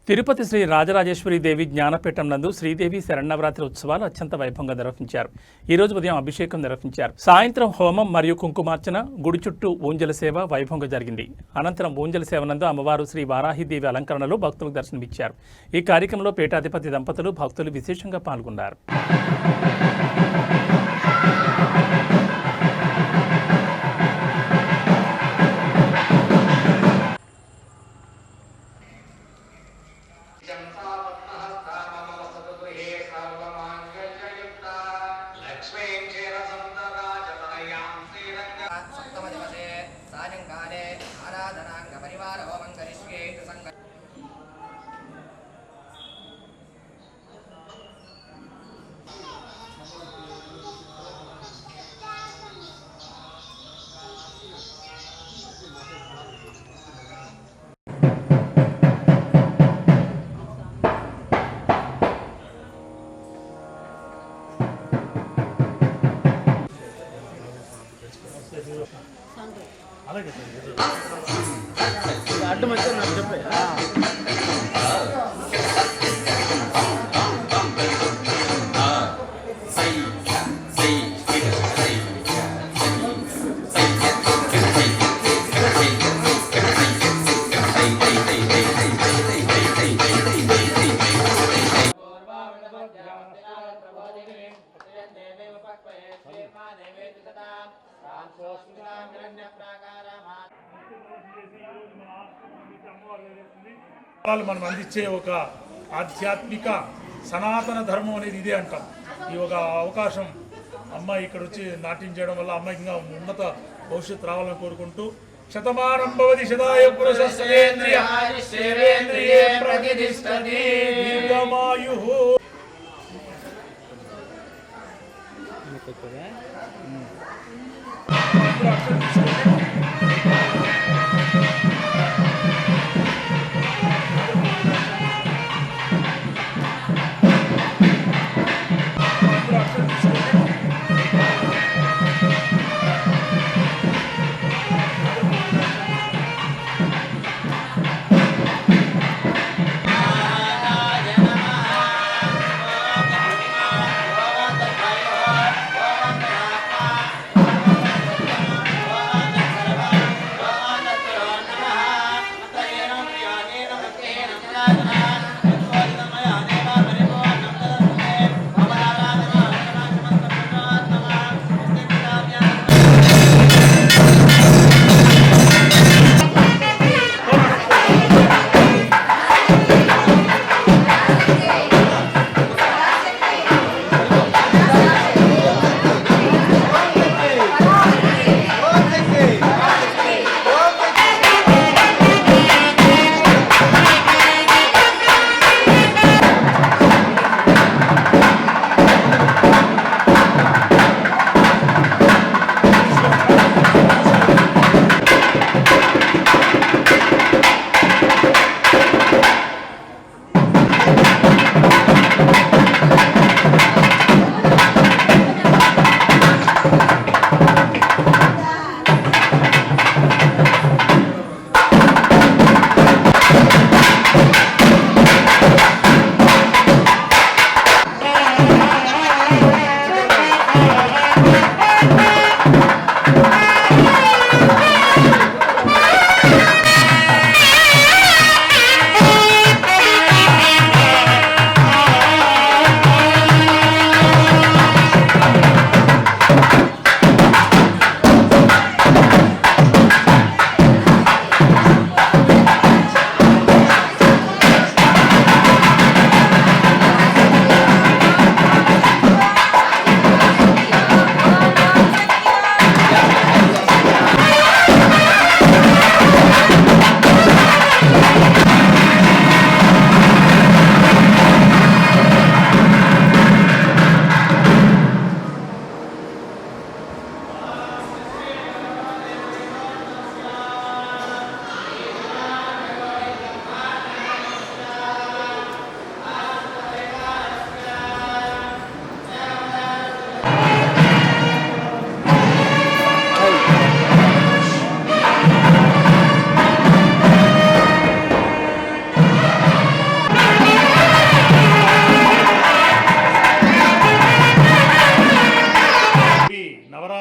తిరుపతి శ్రీ రాజరాజేశ్వరి దేవి జ్ఞానపీఠం నందు శ్రీదేవి శరన్నవరాత్రి ఉత్సవాలు అత్యంత వైభవంగా నిర్వహించారు. ఈ రోజు ఉదయం అభిషేకం నిర్వహించారు. సాయంత్రం హోమం మరియు కుంకుమార్చన, గుడి చుట్టూ ఊంజల సేవ వైభవంగా జరిగింది. అనంతరం ఊంజల సేవ నందు అమ్మవారు శ్రీ వారాహిదేవి అలంకరణలో భక్తులకు దర్శనమిచ్చారు. ఈ కార్యక్రమంలో పీఠాధిపతి దంపతులు, భక్తులు విశేషంగా పాల్గొన్నారు. సాయంకాలే ఆరాధనాంగ పరివార హోమం కరిష్యే సంగ అడ్డు మంచిగా నాకు చెప్పే మనం అందించే ఒక ఆధ్యాత్మిక సనాతన ధర్మం అనేది ఇదే అంటాం. ఈ ఒక అవకాశం అమ్మాయి ఇక్కడ వచ్చి నాట్యం చేయడం వల్ల అమ్మాయికి ఇంకా ఉన్నత భవిష్యత్తు రావాలని కోరుకుంటూ శతమానం భవతి శతాయ పురుషేంద్రియ ప్రతిష్టతి దీర్ఘమాయుః.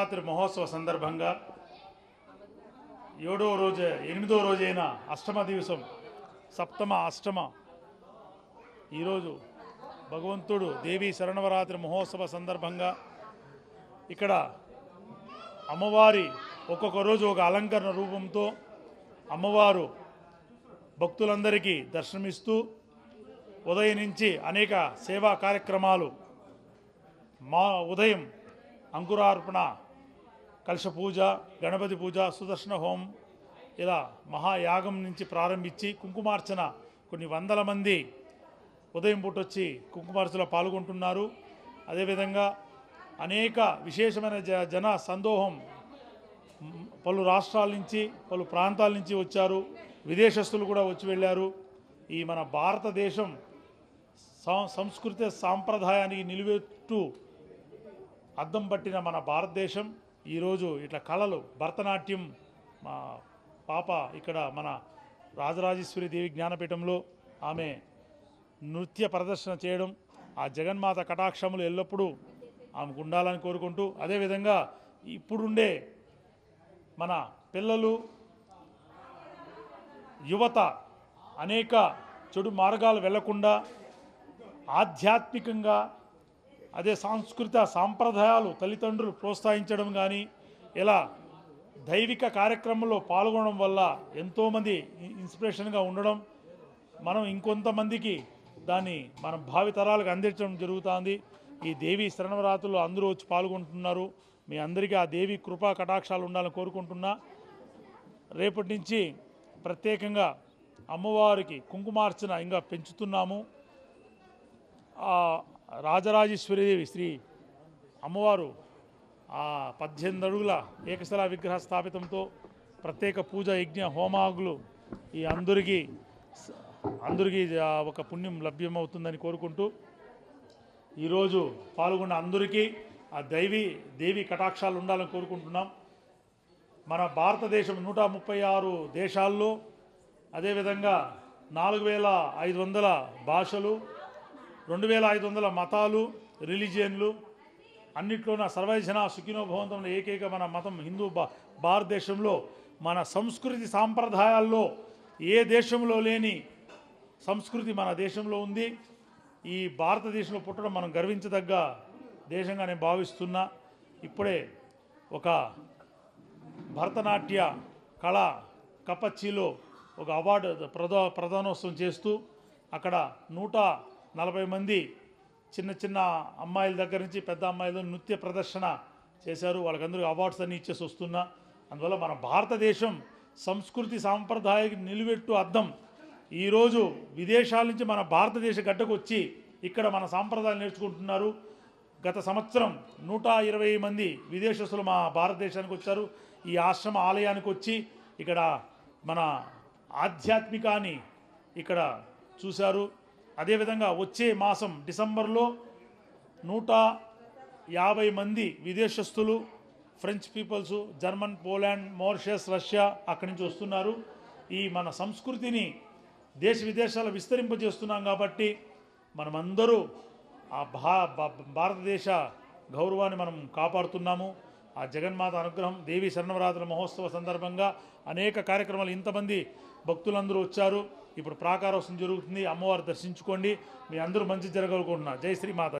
శరన్నవరాత్రి మహోత్సవ సందర్భంగా 8వ రోజైన అష్టమ దివసం అష్టమ ఈరోజు భగవంతుడు దేవీ శరన్నవరాత్రి మహోత్సవ సందర్భంగా ఇక్కడ అమ్మవారి ఒక్కొక్క రోజు ఒక అలంకరణ రూపంతో అమ్మవారు భక్తులందరికీ దర్శనమిస్తూ ఉదయం నుంచి అనేక సేవా కార్యక్రమాలు ఉదయం అంకురార్పణ, కలశ పూజ, గణపతి పూజ, సుదర్శన హోమం ఇలా మహాయాగం నుంచి ప్రారంభించి కుంకుమార్చన కొన్ని వందల మంది ఉదయం పూట వచ్చి కుంకుమార్చనలో పాల్గొంటున్నారు. అదేవిధంగా అనేక విశేషమైన జన సందోహం పలు రాష్ట్రాల నుంచి పలు ప్రాంతాల నుంచి వచ్చారు. విదేశస్తులు కూడా వచ్చి వెళ్ళారు. ఈ మన భారతదేశం సంస్కృతి సాంప్రదాయానికి నిలువెత్తు అద్దం పట్టిన మన భారతదేశం ఈరోజు ఇట్లా కళలు భరతనాట్యం మా పాప ఇక్కడ మన రాజరాజేశ్వరి దేవి జ్ఞానపీఠంలో ఆమె నృత్య ప్రదర్శన చేయడం, ఆ జగన్మాత కటాక్షములు ఎల్లప్పుడూ ఆమెకు ఉండాలని కోరుకుంటూ, అదేవిధంగా ఇప్పుడుండే మన పిల్లలు యువత అనేక చెడు మార్గాలు వెళ్లకుండా ఆధ్యాత్మికంగా అదే సాంస్కృతిక సాంప్రదాయాలు తల్లిదండ్రులు ప్రోత్సహించడం కానీ ఇలా దైవిక కార్యక్రమంలో పాల్గొనడం వల్ల ఎంతోమంది ఇన్స్పిరేషన్గా ఉండడం, మనం ఇంకొంతమందికి దాన్ని మనం భావితరాలకు అందించడం జరుగుతుంది. ఈ దేవి శరన్నవరాత్రుల్లో అందరూ వచ్చి పాల్గొంటున్నారు. మీ అందరికీ ఆ దేవి కృపా కటాక్షాలు ఉండాలని కోరుకుంటున్నా. రేపటి నుంచి ప్రత్యేకంగా అమ్మవారికి కుంకుమార్చన ఇంకా పెంచుతున్నాము. రాజరాజేశ్వరీదేవి శ్రీ అమ్మవారు 18 అడుగుల ఏకశిలా విగ్రహ స్థాపితంతో ప్రత్యేక పూజ, యజ్ఞ, హోమాగులు ఈ అందరికీ ఒక పుణ్యం లభ్యమవుతుందని కోరుకుంటూ ఈరోజు పాల్గొన్న అందరికీ ఆ దేవి కటాక్షాలు ఉండాలని కోరుకుంటున్నాం. మన భారతదేశం 136 దేశాల్లో, అదేవిధంగా 4500 భాషలు, 2500 మతాలు, రిలీజియన్లు, అన్నిట్లోన సర్వజన సుఖినో భవంతం ఏకైక మన మతం హిందూ భారతదేశంలో మన సంస్కృతి సాంప్రదాయాల్లో ఏ దేశంలో లేని సంస్కృతి మన దేశంలో ఉంది. ఈ భారతదేశంలో పుట్టడం మనం గర్వించదగ్గ దేశంగా నేను భావిస్తున్నా. ఇప్పుడే ఒక భరతనాట్య కళ కపచ్చిలో ఒక అవార్డు ప్రదానోత్సవం చేస్తూ అక్కడ 140 మంది చిన్న అమ్మాయిల దగ్గర నుంచి పెద్ద అమ్మాయిల నృత్య ప్రదర్శన చేశారు. వాళ్ళకందరికీ అవార్డ్స్ అన్నీ ఇచ్చేసి వస్తున్నా. అందువల్ల మన భారతదేశం సంస్కృతి సాంప్రదాయానికి నిలువెట్టు అద్దం. ఈరోజు విదేశాల నుంచి మన భారతదేశ గడ్డకు వచ్చి ఇక్కడ మన సాంప్రదాయాలు నేర్చుకుంటున్నారు. గత సంవత్సరం 120 మంది విదేశస్తులు మా భారతదేశానికి వచ్చారు. ఈ ఆశ్రమ ఆలయానికి వచ్చి ఇక్కడ మన ఆధ్యాత్మికాన్ని ఇక్కడ చూశారు. అదేవిధంగా వచ్చే మాసం డిసెంబర్లో 150 మంది విదేశస్తులు, French peoples, German, Poland, Mauritius, Russia అక్కడి నుంచి వస్తున్నారు. ఈ మన సంస్కృతిని దేశ విదేశాలు విస్తరింపజేస్తున్నాం కాబట్టి మనమందరూ ఆ భారతదేశ గౌరవాన్ని మనం కాపాడుతున్నాము. ఆ జగన్మాత అనుగ్రహం, దేవి శరన్నవరాత్రుల మహోత్సవ సందర్భంగా అనేక కార్యక్రమాలు, ఇంతమంది భక్తులందరూ వచ్చారు. ఇప్పుడు ప్రాకారోత్సవం జరుగుతుంది. అమ్మవారు దర్శించుకోండి. మీ అందరూ మంచి జరగలుకుంటున్నా. జై శ్రీమాత.